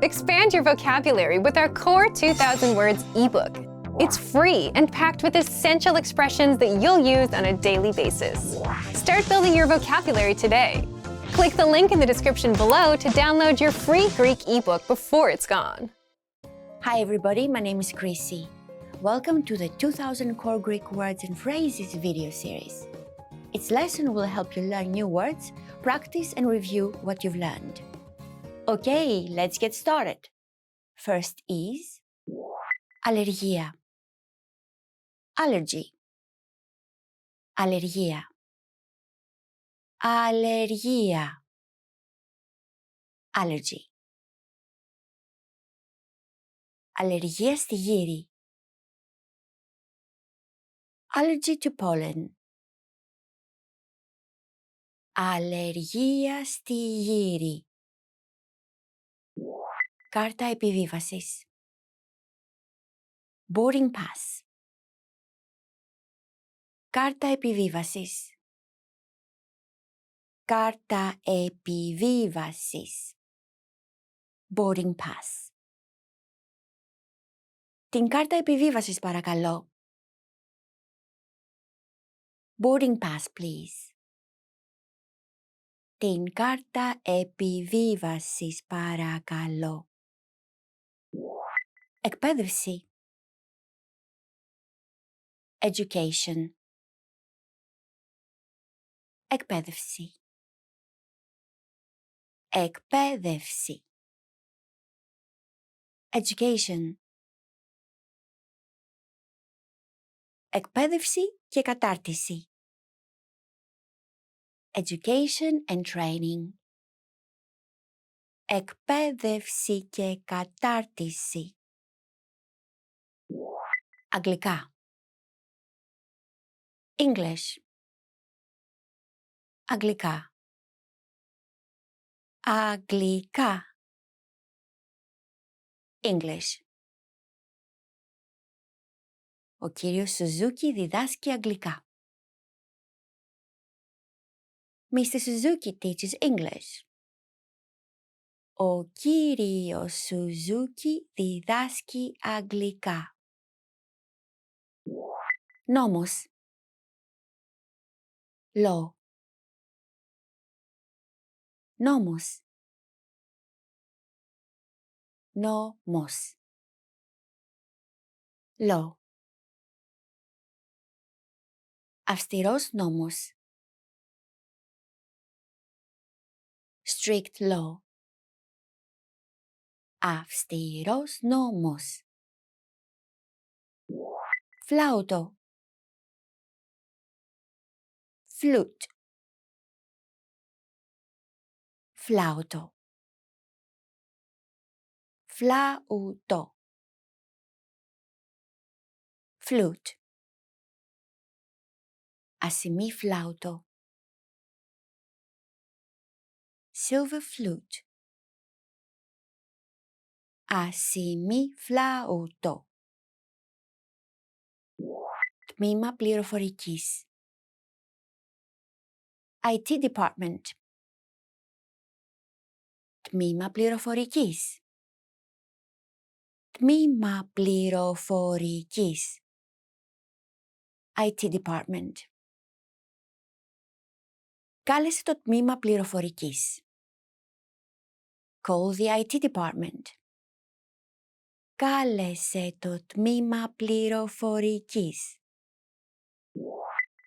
Expand your vocabulary with our Core 2000 Words ebook. It's free and packed with essential expressions that you'll use on a daily basis. Start building your vocabulary today. Click the link in the description below to download your free Greek ebook before it's gone. Hi everybody, my name is Chrissy. Welcome to the 2000 Core Greek Words and Phrases video series. Its lesson will help you learn new words, practice and review what you've learned. Okay, let's get started. First is αλλεργία. Allergy. Αλλεργία. Αλλεργία. Allergy. Αλλεργία στη γύρι. Allergy to pollen. Αλλεργία στη γύρι. Κάρτα επιβίβασης. Boarding pass. Κάρτα επιβίβασης. Κάρτα επιβίβασης. Boarding pass. Την κάρτα επιβίβασης παρακαλώ. Boarding pass, please. Την κάρτα επιβίβασης παρακαλώ. Εκπαίδευση. Education. Εκπαίδευση. Εκπαίδευση. Education. Εκπαίδευση και κατάρτιση. Education and training. Εκπαίδευση και κατάρτιση. Αγγλικά. English. Αγγλικά. Αγγλικά. English. Ο κύριος Σουζούκι διδάσκει αγγλικά. Mr. Suzuki teaches English. Ο κύριος Σουζούκι διδάσκει αγγλικά. Νόμος. Law. Νόμος. Νόμος. Law. Αυστηρός νόμος. Strict law. Αυστηρός νόμος. Φλάουτο. Flute. Φλάουτο. Φλάουτο. Flute. Ασημί φλάουτο. Silver flute. Ασημί φλάουτο. Τμήμα πληροφορικής. IT department. Τμήμα πληροφορικής. Τμήμα πληροφορικής. IT department. Κάλεσε το τμήμα πληροφορικής. Call the IT department. Κάλεσε το τμήμα πληροφορικής.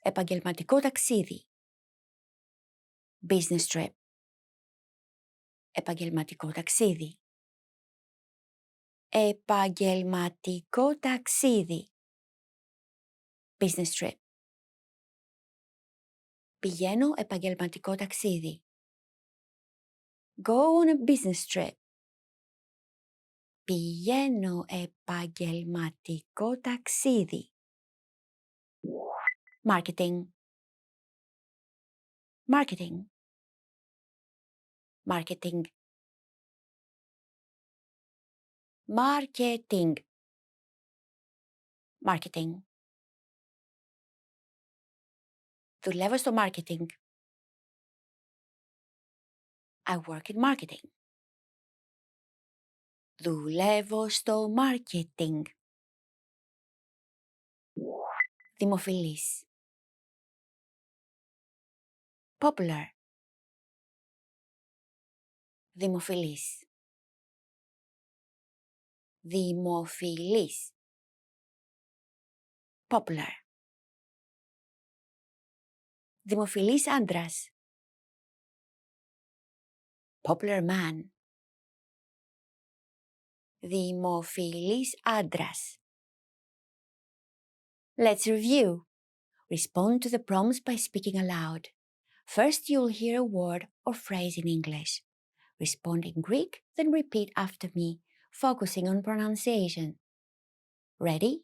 Επαγγελματικό ταξίδι. Business trip. Επαγγελματικό ταξίδι. Επαγγελματικό ταξίδι. Business trip. Πηγαίνω επαγγελματικό ταξίδι. Go on a business trip. Πηγαίνω επαγγελματικό ταξίδι. Marketing. Marketing. Marketing. Marketing. Marketing. Δουλεύω στο marketing. I work in marketing. Δουλεύω στο marketing. Δημοφιλής. Popular. Δημοφιλής. Δημοφιλής. Popular. Δημοφιλής άντρας. Popular man. Δημοφιλής άντρας. Let's review. Respond to the prompts by speaking aloud. First, you'll hear a word or phrase in English. Respond in Greek, then repeat after me, focusing on pronunciation. Ready?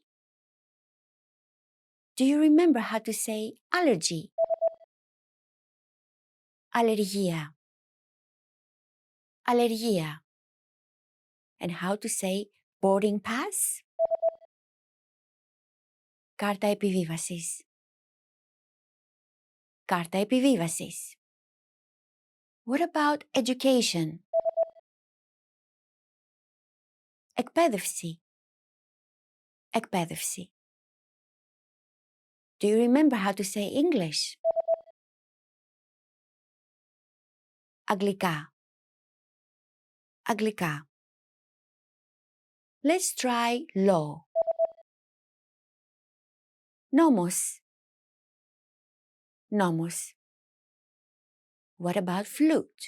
Do you remember how to say allergy? Αλλεργία. Αλλεργία. And how to say boarding pass? Κάρτα επιβίβασης. Κάρτα επιβίβασης. What about education? Εκπαίδευση. Εκπαίδευση. Do you remember how to say English? Αγγλικά. Αγγλικά. Let's try law. Νόμος. Νόμος. What about flute?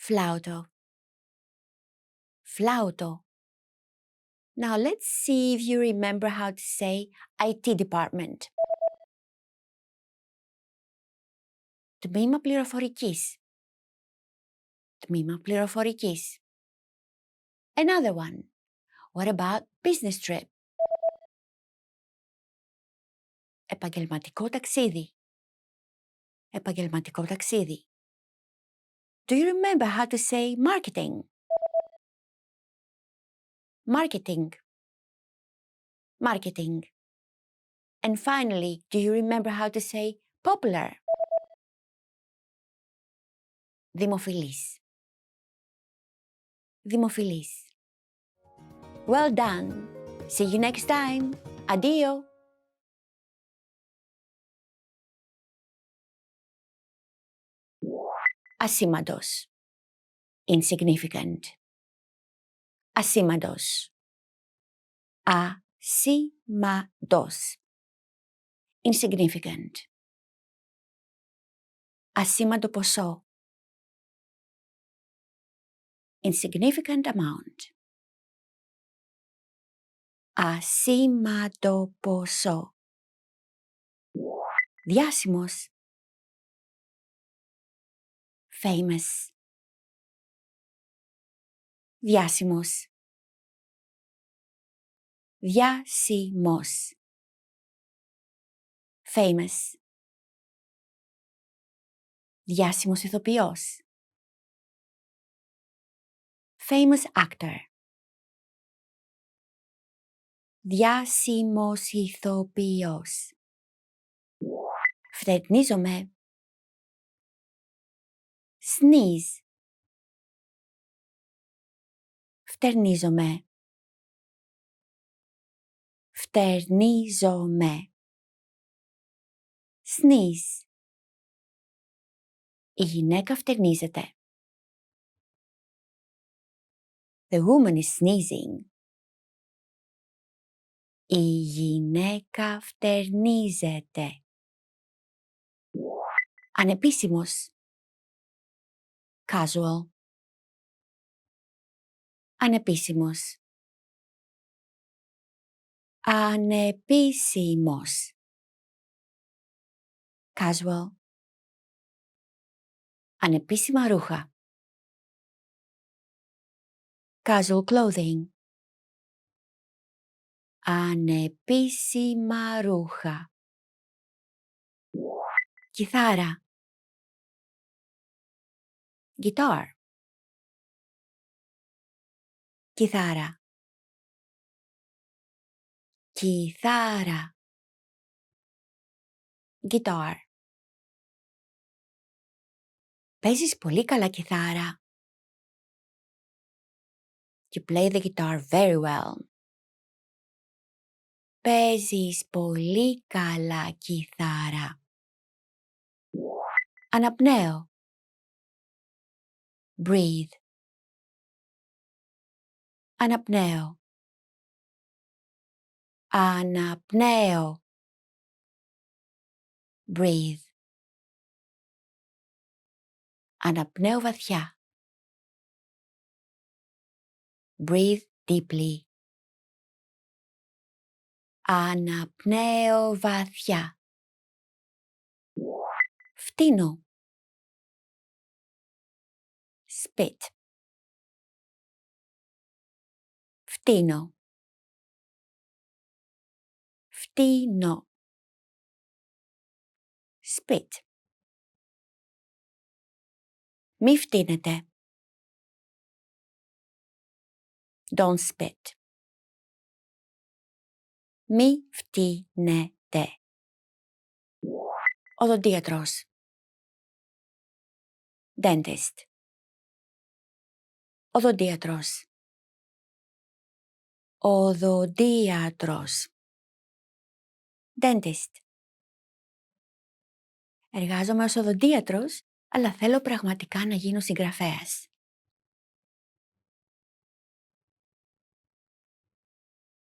Flauto. Flauto. Now let's see if you remember how to say IT department. Τμήμα πληροφορικής. Τμήμα πληροφορικής. Another one. What about business trip? Επαγγελματικό ταξίδι. Επαγγελματικό ταξίδι. Do you remember how to say marketing? Marketing. Marketing. And finally, do you remember how to say popular? Δημοφιλής. Δημοφιλής. Well done. See you next time. Addio. Ασήμαντος. Insignificant. Ασήμαντος. Ασήμαντος. Insignificant. Ασήμαντο ποσό. Insignificant amount. Ασήμαντο ποσό. Διάσημος. Famous. Διάσημος. Διάσημος. Famous. Διάσημος ηθοποιός. Famous actor. Διάσημος ηθοποιός. Φτερνίζομαι. Sneeze. Φτερνίζομαι. Φτερνίζομαι. Sneeze. Η γυναίκα φτερνίζεται. The woman is sneezing. Η γυναίκα φτερνίζεται. Ανεπίσημος. Casual. Ανεπίσημος. Ανεπίσημος. Casual. Ανεπίσημα ρούχα. Casual clothing. Ανεπίσημα ρούχα. Κιθάρα. Guitar. Κιθάρα. Κιθάρα. Guitar. Παίζεις πολύ καλά κιθάρα. You play the guitar very well. Παίζεις πολύ καλά κιθάρα. Αναπνέω. Breathe. Αναπνέω. Αναπνέω. Breathe. Αναπνέω βαθιά. Breathe deeply. Αναπνέω βαθιά. Φτύνω. Spit. Φτύνω. Φτύνω. Spit. Μη φτύνετε. Don't spit. Μη φτύνετε. Οδοντίατρος. Dentist. Οδοντίατρος. Οδοντίατρος. Dentist. Εργάζομαι ως οδοντίατρος, αλλά θέλω πραγματικά να γίνω συγγραφέας.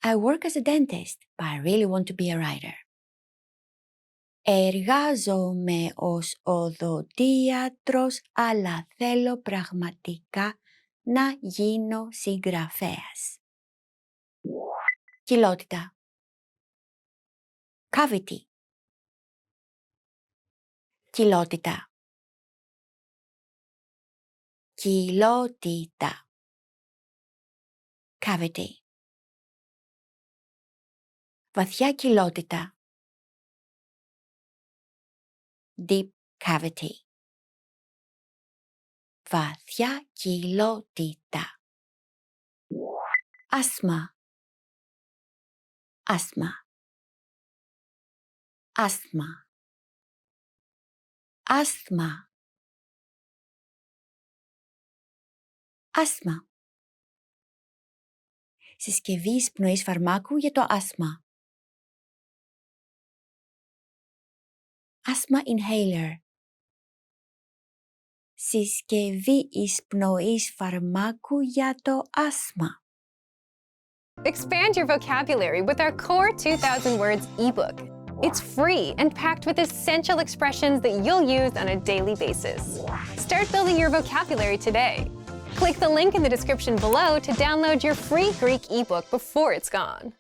I work as a dentist, but I really want to be a writer. Εργάζομαι ως οδοντίατρος, αλλά θέλω πραγματικά να γίνω συγγραφέας. Κοιλότητα. Cavity. Κοιλότητα. Κοιλότητα. Cavity. Βαθιά κοιλότητα. Deep cavity. Βαθιά κοιλότητα. Άσθμα. Άσθμα. Άσθμα. Άσθμα. Άσθμα. Συσκευή εισπνοής φαρμάκου για το άσθμα. Asthma inhaler. Συσκευή εισπνοής φαρμάκου για το άσθμα. Expand your vocabulary with our Core 2000 Words ebook. It's free and packed with essential expressions that you'll use on a daily basis. Start building your vocabulary today. Click the link in the description below to download your free Greek ebook before it's gone.